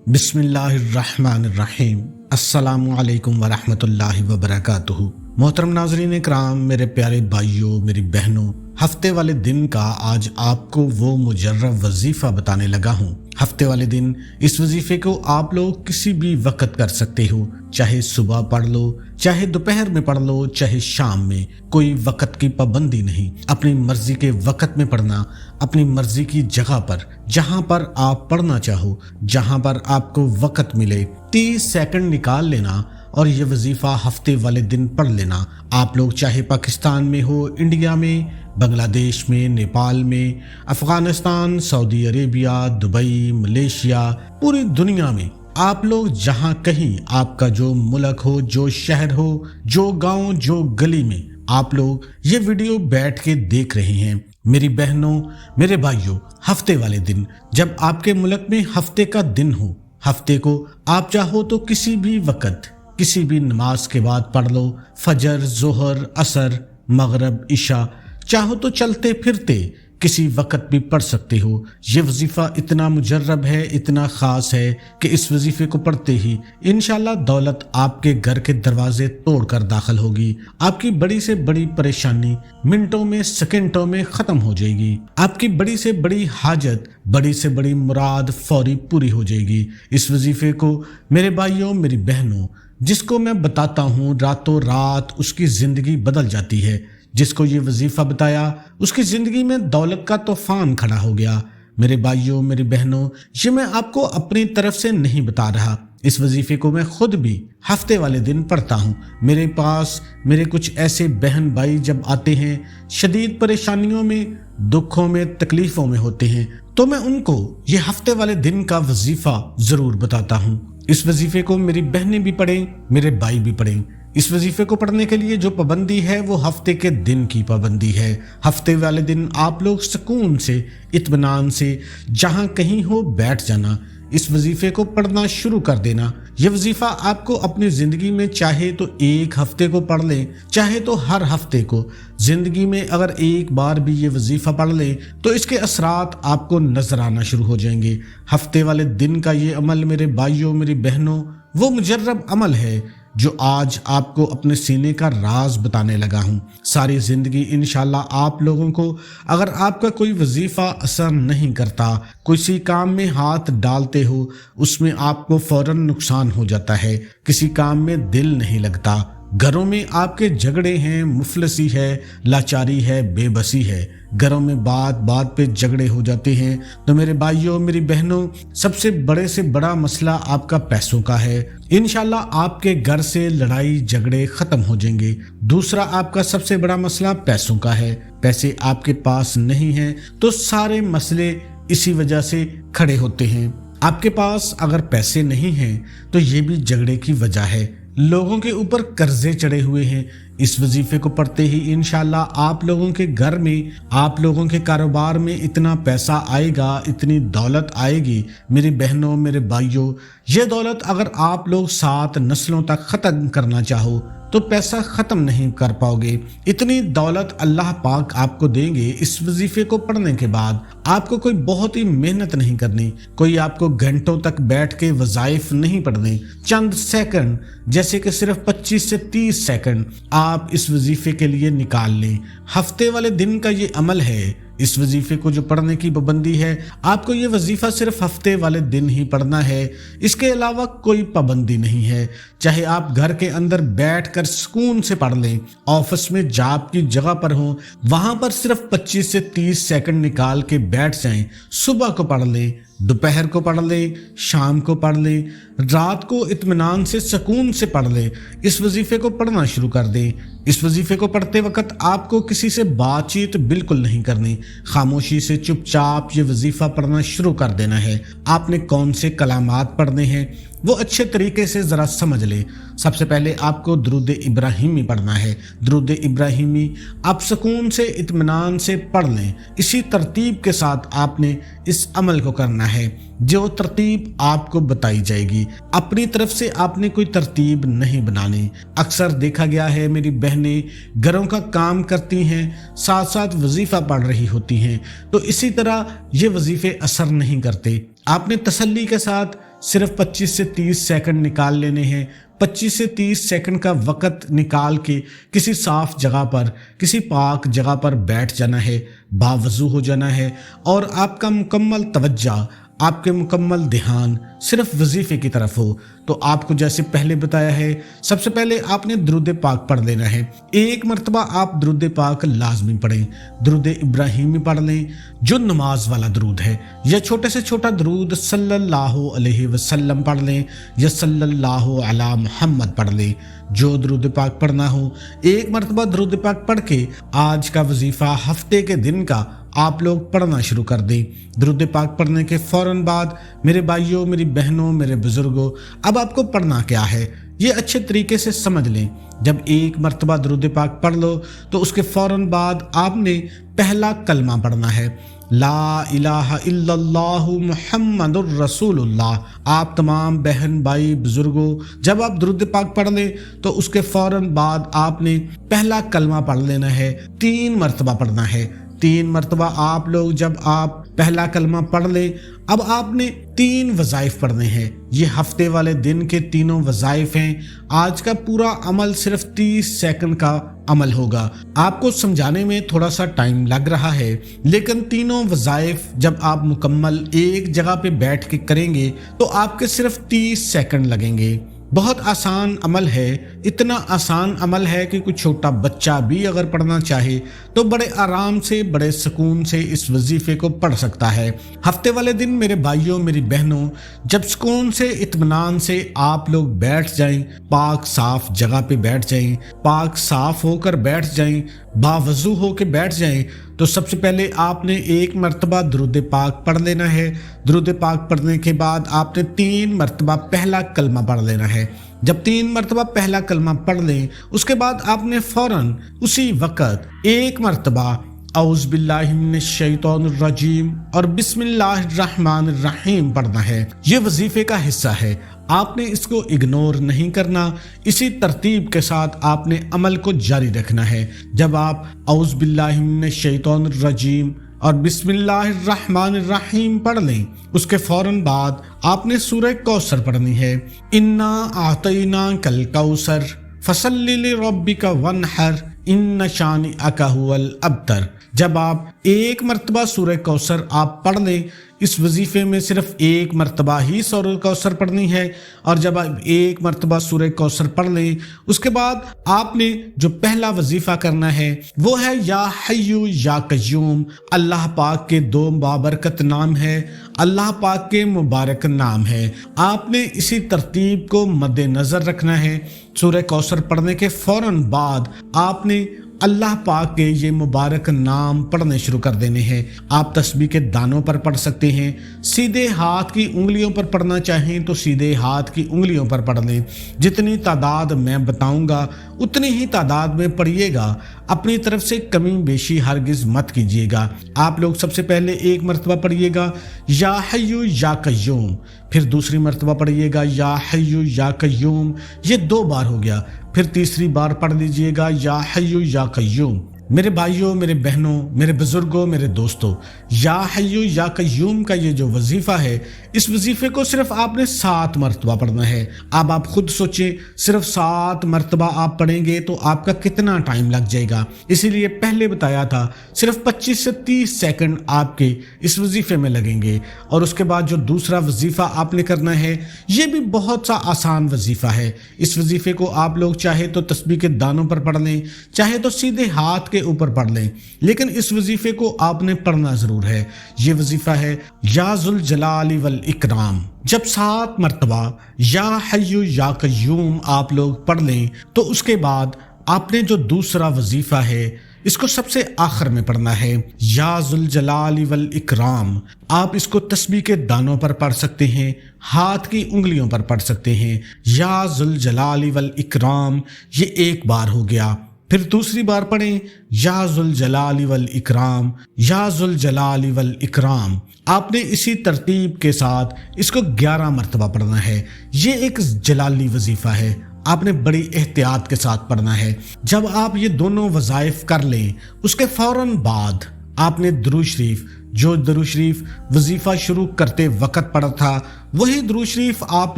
बिस्मिल्लाहिर्रहमानिर्रहीम। अस्सलामु अलैकुम वरहमतुल्लाहि वबरकातुहू। मोहतरम नाज़रीन इकराम, मेरे प्यारे भाइयों, मेरी बहनों, हफ्ते वाले दिन का आज आपको वो मुजर्रब वजीफ़ा बताने लगा हूँ। हफ्ते वाले दिन इस वजीफे को आप लोग किसी भी वक्त कर सकते हो, चाहे सुबह पढ़ लो, चाहे दोपहर में पढ़ लो, चाहे शाम में, कोई वक्त की पाबंदी नहीं। अपनी मर्जी के वक्त में पढ़ना, अपनी मर्जी की जगह पर, जहां पर आप पढ़ना चाहो, जहां पर आपको वक्त मिले, 30 सेकंड निकाल लेना और ये वजीफा हफ्ते वाले दिन पढ़ लेना। आप लोग चाहे पाकिस्तान में हो, इंडिया में, बांग्लादेश में, नेपाल में, Afghanistan, Saudi Arabia, Dubai, Malaysia, पूरी दुनिया में आप लोग जहां कहीं आपका जो मुल्क हो, जो शहर हो, जो गांव, जो गली में आप लोग ये वीडियो बैठ के देख रहे हैं। मेरी बहनों, मेरे भाइयों, हफ्ते वाले दिन जब आपके मुल्क में हफ्ते का दिन हो, हफ्ते को आप चाहो तो किसी भी वक्त, किसी भी नमाज के बाद पढ़ लो। फजर, जोहर, असर, मगरब, इशा, चाहो तो चलते फिरते किसी वक्त भी पढ़ सकते हो। ये वजीफा इतना मुजर्रब है, इतना खास है कि इस वजीफे को पढ़ते ही इंशाल्लाह दौलत आपके घर के दरवाजे तोड़कर दाखिल होगी। आपकी बड़ी से बड़ी परेशानी मिनटों में, सेकंडों में खत्म हो जाएगी। आपकी बड़ी से बड़ी हाजत, बड़ी से बड़ी मुराद फौरी पूरी हो जाएगी। इस वजीफे को मेरे भाइयों, मेरी बहनों, जिसको मैं बताता हूँ रातों रात उसकी जिंदगी बदल जाती है। जिसको ये वजीफा बताया उसकी जिंदगी में दौलत का तूफान खड़ा हो गया। मेरे भाइयों, मेरी बहनों, ये मैं आपको अपनी तरफ से नहीं बता रहा। इस वजीफे को मैं खुद भी हफ्ते वाले दिन पढ़ता हूँ। मेरे पास मेरे कुछ ऐसे बहन भाई जब आते हैं, शदीद परेशानियों में, दुखों में, तकलीफों में होते हैं, तो मैं उनको ये हफ्ते वाले दिन का वजीफा जरूर बताता हूँ। इस वजीफे को मेरी बहनें भी पढ़ें, मेरे भाई भी पढ़ें। इस वजीफे को पढ़ने के लिए जो पाबंदी है वो हफ्ते के दिन की पाबंदी है। हफ्ते वाले दिन आप लोग सुकून से, इत्मीनान से, जहां कहीं हो बैठ जाना, इस वजीफे को पढ़ना शुरू कर देना। ये वजीफा आपको अपनी ज़िंदगी में चाहे तो एक हफ्ते को पढ़ लें, चाहे तो हर हफ्ते को। ज़िंदगी में अगर एक बार भी ये वजीफा पढ़ लें तो इसके असरात आपको नजर आना शुरू हो जाएंगे। हफ्ते वाले दिन का ये अमल मेरे भाइयों, मेरी बहनों, वो मुजर्रब अमल है जो आज आपको अपने सीने का राज बताने लगा हूँ। सारी ज़िंदगी इंशाल्लाह आप लोगों को, अगर आपका कोई वजीफ़ा असर नहीं करता, किसी काम में हाथ डालते हो उसमें आपको फौरन नुकसान हो जाता है, किसी काम में दिल नहीं लगता, घरों में आपके झगड़े हैं, मुफलसी है, लाचारी है, बेबसी है, घरों में बात बात पे झगड़े हो जाते हैं, तो मेरे भाइयों, मेरी बहनों, सबसे बड़े से बड़ा मसला आपका पैसों का है। इंशाल्लाह आपके घर से लड़ाई झगड़े खत्म हो जाएंगे। दूसरा आपका सबसे बड़ा मसला पैसों का है। पैसे आपके पास नहीं हैं तो सारे मसले इसी वजह से खड़े होते हैं। आपके पास अगर पैसे नहीं हैं तो ये भी झगड़े की वजह है। लोगों के ऊपर कर्जे चढ़े हुए हैं। इस वजीफे को पढ़ते ही इंशाल्लाह आप लोगों के घर में, आप लोगों के कारोबार में इतना पैसा आएगा, इतनी दौलत आएगी मेरी बहनों, मेरे भाइयों। ये दौलत अगर आप लोग 7 नस्लों तक ख़त्म करना चाहो तो पैसा ख़त्म नहीं कर पाओगे। इतनी दौलत अल्लाह पाक आपको देंगे। इस वजीफे को पढ़ने के बाद आपको कोई बहुत ही मेहनत नहीं करनी, कोई आपको घंटों तक बैठ के वज़ाइफ नहीं पढ़ने। चंद सेकंड, जैसे कि सिर्फ 25 से 30 सेकंड आप इस वजीफे के लिए निकाल लें। हफ्ते वाले दिन का ये अमल है। इस वजीफे को जो पढ़ने की पाबंदी है, आपको ये वजीफा सिर्फ हफ्ते वाले दिन ही पढ़ना है, इसके अलावा कोई पाबंदी नहीं है। चाहे आप घर के अंदर बैठकर सुकून से पढ़ लें, ऑफिस में जॉब की जगह पर हो, वहां पर सिर्फ 25 से 30 सेकंड निकाल के बैठ जाएं। सुबह को पढ़ लें, दोपहर को पढ़ लें, शाम को पढ़ लें, रात को इत्मीनान से, सुकून से पढ़ लें। इस वजीफे को पढ़ना शुरू कर दें। इस वजीफे को पढ़ते वक्त आपको किसी से बातचीत बिल्कुल नहीं करनी, खामोशी से चुपचाप ये वजीफा पढ़ना शुरू कर देना है। आपने कौन से कलामात पढ़ने हैं वो अच्छे तरीके से ज़रा समझ ले। सबसे पहले आपको दुरूद इब्राहिमी पढ़ना है। दुरूद इब्राहिमी आप सुकून से, इत्मीनान से पढ़ लें। इसी तरतीब के साथ आपने इस अमल को करना है जो तरतीब आपको बताई जाएगी। अपनी तरफ से आपने कोई तरतीब नहीं बनानी। अक्सर देखा गया है मेरी बहनें घरों का काम करती हैं, साथ साथ वजीफा पढ़ रही होती हैं, तो इसी तरह ये वजीफे असर नहीं करते। आपने तसल्ली के साथ सिर्फ 25 से 30 सेकंड निकाल लेने हैं। 25 से 30 सेकंड का वक़्त निकाल के किसी साफ जगह पर, किसी पाक जगह पर बैठ जाना है, बावज़ू हो जाना है और आपका मुकम्मल तवज्जो, आपके मुकम्मल ध्यान सिर्फ वजीफे की तरफ हो। तो आपको जैसे पहले बताया है, सबसे पहले आपने दुरूद पाक पढ़ लेना है। एक मरतबा आप दुरूद पाक लाजमी पढ़ें, दुरूद इब्राहिमी पढ़ लें जो नमाज वाला दुरूद है, या छोटे से छोटा दुरूद सल्लल्लाहु अलैहि वसल्लम पढ़ लें या सल्लल्लाहु अला मुहम्मद पढ़ लें, जो दुरूद पाक पढ़ना हो। एक मरतबा दुरूद पाक पढ़ के आज का वजीफ़ा हफ्ते के दिन का आप लोग पढ़ना शुरू कर दें। दुरूद पाक पढ़ने के फ़ौरन बाद मेरे भाइयों, मेरी बहनों, मेरे बुज़ुर्गों, अब आपको पढ़ना क्या है ये अच्छे तरीके से समझ लें। जब एक मरतबा दुरूद पाक पढ़ लो तो उसके फ़ौरन बाद आपने पहला कलमा पढ़ना है, ला इलाहा इल्लल्लाहु मुहम्मदुर रसूलुल्लाह। आप तमाम बहन भाई बुजुर्गों, जब आप दुरूद पाक पढ़ लें तो उसके फ़ौरन बाद आपने पहला कलमा पढ़ लेना है, 3 मरतबा पढ़ना है। 3 मरतबा आप लोग जब आप पहला कलमा पढ़ लें, अब आपने 3 वज़ाइफ पढ़ने हैं। ये हफ्ते वाले दिन के तीनों वज़ाइफ हैं। आज का पूरा अमल सिर्फ 30 सेकंड का अमल होगा। आपको समझाने में थोड़ा सा टाइम लग रहा है, लेकिन तीनों वज़ाइफ जब आप मुकम्मल एक जगह पे बैठ के करेंगे तो आपके सिर्फ 30 सेकंड लगेंगे। बहुत आसान अमल है, इतना आसान अमल है कि कोई छोटा बच्चा भी अगर पढ़ना चाहे तो बड़े आराम से, बड़े सुकून से इस वजीफे को पढ़ सकता है। हफ्ते वाले दिन मेरे भाइयों, मेरी बहनों, जब सुकून से, इत्मीनान से आप लोग बैठ जाएं, पाक साफ जगह पे बैठ जाएं, पाक साफ होकर बैठ जाएं, बावजू होकर बैठ जाएं, तो सबसे पहले आपने एक मरतबा दुरूद पाक पढ़ लेना है। दुरूद पाक पढ़ने के बाद आपने 3 मरतबा पहला कलमा पढ़ लेना है। जब 3 मरतबा पहला कलमा पढ़ लें, उसके बाद आपने फ़ौरन उसी वक़्त एक मरतबा औज़ बिल्लाहि मिनश शैतानिर रजीम और बिस्मिल्लाहिर रहमानिर रहीम पढ़ना है। ये वजीफे का हिस्सा है, आपने इसको इग्नोर नहीं करना। इसी तरतीब के साथ आपने अमल को जारी रखना है। जब आप औज़ बिल्लाहि मिनश शैतानिर रजीम और बिस्मिल्लाहिर रहमानिर रहीम पढ़ लें, उसके फ़ौरन बाद आपने सूरह कौसर पढ़नी है। इन्ना आतैना कल कौसर फसल्लि लिरब्बिका वन्हर इन्न शानिअका हुवल अब्तर। जब आप एक मरतबा सूरह कौसर आप पढ़ लें, इस वजीफे में सिर्फ एक मरतबा ही सूरह कौसर पढ़नी है, और जब आप एक मरतबा सूरह कौसर पढ़ लें, उसके बाद आपने जो पहला वजीफा करना है वो है या हय्यू या कय्यूम। अल्लाह पाक के 2 बाबरकत नाम है, अल्लाह पाक के मुबारक नाम है। आपने इसी तरतीब को मद्देनज़र रखना है। सूरह कौसर पढ़ने के फ़ौरन बाद आपने अल्लाह पाक के ये मुबारक नाम पढ़ने शुरू कर देने हैं। आप तस्बीह के दानों पर पढ़ सकते हैं, सीधे हाथ की उंगलियों पर पढ़ना चाहें तो सीधे हाथ की उंगलियों पर पढ़ लें। जितनी तादाद मैं बताऊंगा उतनी ही तादाद में पढ़िएगा, अपनी तरफ से कमी बेशी हरगिज़ मत कीजिएगा। आप लोग सबसे पहले एक मरतबा पढ़िएगा या हय्यू या कय्यूम, फिर दूसरी मरतबा पढ़िएगा या हय्यू या कय्यूम, ये 2 बार हो गया। फिर तीसरी बार पढ़ लीजिएगा या हय्यू या कय्यूम। मेरे भाइयों, मेरे बहनों, मेरे बुजुर्गों, मेरे दोस्तों, या हय्यू या कय्यूम का ये जो वजीफा है, इस वजीफे को सिर्फ आपने 7 मरतबा पढ़ना है। अब आप खुद सोचें, सिर्फ 7 मरतबा आप पढ़ेंगे तो आपका कितना टाइम लग जाएगा। इसीलिए पहले बताया था सिर्फ 25 से 30 सेकंड आपके इस वजीफे में लगेंगे। और उसके बाद जो दूसरा वजीफा आपने करना है, ये भी बहुत सा आसान वजीफा है। इस वजीफे को आप लोग चाहे तो तस्बीह के दानों पर पढ़ लें, चाहे तो सीधे हाथ के ऊपर पढ़ लें, लेकिन इस वजीफे को आपने पढ़ना जरूर है। ये वजीफा है या जुल जलाली वल इकराम। जब 7 मरतबा या हय्यू या कय्यूम आप लोग पढ़ लें तो उसके बाद आपने जो दूसरा वजीफा है इसको सबसे आखिर में पढ़ना है, या जुल जलाली वल इकराम। आप इसको तस्बीह के दानों पर पढ़ सकते हैं, हाथ की उंगलियों पर पढ़ सकते हैं। या जुल जलाली वल इकराम ये 1 बार हो गया। फिर दूसरी बार पढ़ें या जुल जलाली वल इकराम, या जुल जलाली वल इकराम। आपने इसी तरतीब के साथ इसको 11 मरतबा पढ़ना है। ये एक जलाली वजीफा है, आपने बड़ी एहतियात के साथ पढ़ना है। जब आप ये दोनों वज़ाइफ कर लें, उसके फ़ौरन बाद آپ نے درود شریف جو درود شریف وظیفہ شروع کرتے وقت پڑھا تھا وہی درود شریف آپ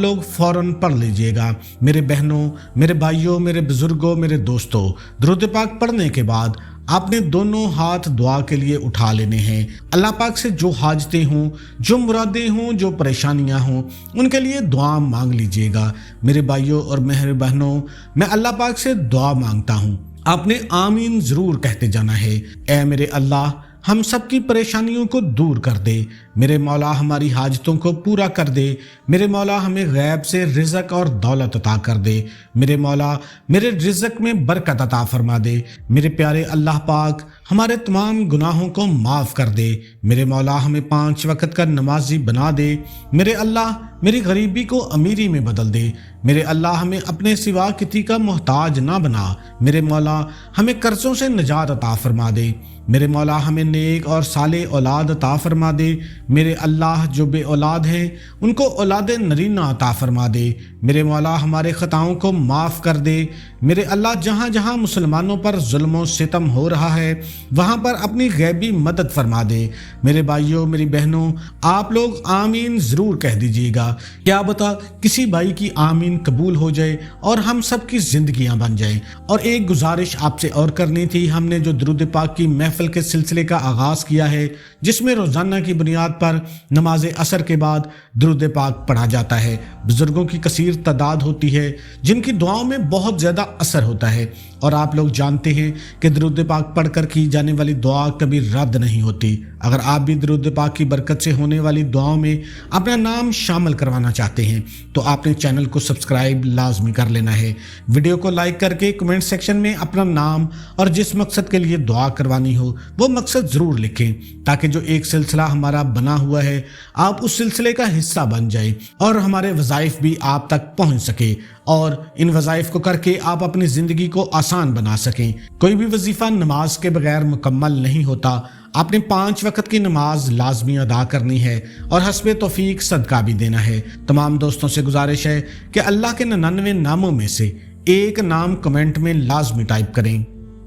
لوگ فوراً پڑھ لیجئے گا۔ میرے بہنوں، میرے بھائیوں، میرے بزرگوں، میرے دوستوں، درود پاک پڑھنے کے بعد آپ نے دونوں ہاتھ دعا کے لیے اٹھا لینے ہیں۔ اللہ پاک سے جو حاجتیں ہوں، جو مرادیں ہوں، جو پریشانیاں ہوں، ان کے لیے دعا مانگ لیجئے گا۔ میرے بھائیوں اور میرے بہنوں، میں اللہ پاک سے دعا مانگتا ہوں، آپ نے آمین ضرور کہتے جانا ہے۔ اے میرے اللہ، ہم سب کی پریشانیوں کو دور کر دے۔ میرے مولا ہماری حاجتوں کو پورا کر دے۔ میرے مولا ہمیں غیب سے رزق اور دولت عطا کر دے۔ میرے مولا میرے رزق میں برکت عطا فرما دے۔ میرے پیارے اللہ پاک ہمارے تمام گناہوں کو معاف کر دے۔ میرے مولا ہمیں 5 وقت کا نمازی بنا دے۔ میرے اللہ میری غریبی کو امیری میں بدل دے۔ میرے اللہ ہمیں اپنے سوا کسی کا محتاج نہ بنا۔ میرے مولا ہمیں قرضوں سے نجات عطا فرما دے۔ میرے مولا ہمیں نیک اور صالح اولاد عطا فرما دے۔ میرے اللہ جو بے اولاد ہیں ان کو اولاد نرینہ عطا فرما دے۔ میرے مولا ہمارے خطاؤں کو معاف کر دے۔ میرے اللہ جہاں جہاں مسلمانوں پر ظلم و ستم ہو رہا ہے وہاں پر اپنی غیبی مدد فرما دے۔ میرے بھائیوں، میری بہنوں، آپ لوگ آمین ضرور کہہ دیجیے گا۔ کیا بتا کسی بھائی کی آمین قبول ہو جائے اور ہم سب کی زندگیاں بن جائیں۔ اور ایک گزارش آپ سے اور کرنی تھی، ہم نے جو درود پاک کی محفل کے سلسلے کا آغاز کیا ہے جس میں روزانہ کی بنیاد پر نماز عصر کے بعد درود پاک پڑھا جاتا ہے۔ بزرگوں کی کثیر تعداد ہوتی ہے جن کی دعاؤں میں بہت زیادہ اثر ہوتا ہے، اور آپ لوگ جانتے ہیں کہ درود پاک پڑھ کر کی جانے والی دعا کبھی رد نہیں ہوتی۔ اگر آپ بھی درود پاک کی برکت سے ہونے والی دعاؤں میں اپنا نام شامل کروانا چاہتے ہیں تو آپ نے چینل کو سبسکرائب لازمی کر لینا ہے۔ ویڈیو کو لائک کر کے کمنٹ سیکشن میں اپنا نام اور جس مقصد کے لیے دعا کروانی ہو وہ مقصد ضرور لکھیں، تاکہ جو ایک سلسلہ ہمارا بنا ہوا ہے آپ اس سلسلے کا حصہ بن جائیں اور ہمارے وظائف بھی آپ تک پہنچ سکے، اور ان وظائف کو کر کے آپ اپنی زندگی کو آسان بنا سکیں۔ کوئی بھی وظیفہ نماز کے بغیر مکمل نہیں ہوتا۔ آپ نے 5 وقت کی نماز لازمی ادا کرنی ہے اور حسب توفیق صدقہ بھی دینا ہے۔ تمام دوستوں سے گزارش ہے کہ اللہ کے 99 ناموں میں سے ایک نام کمنٹ میں لازمی ٹائپ کریں۔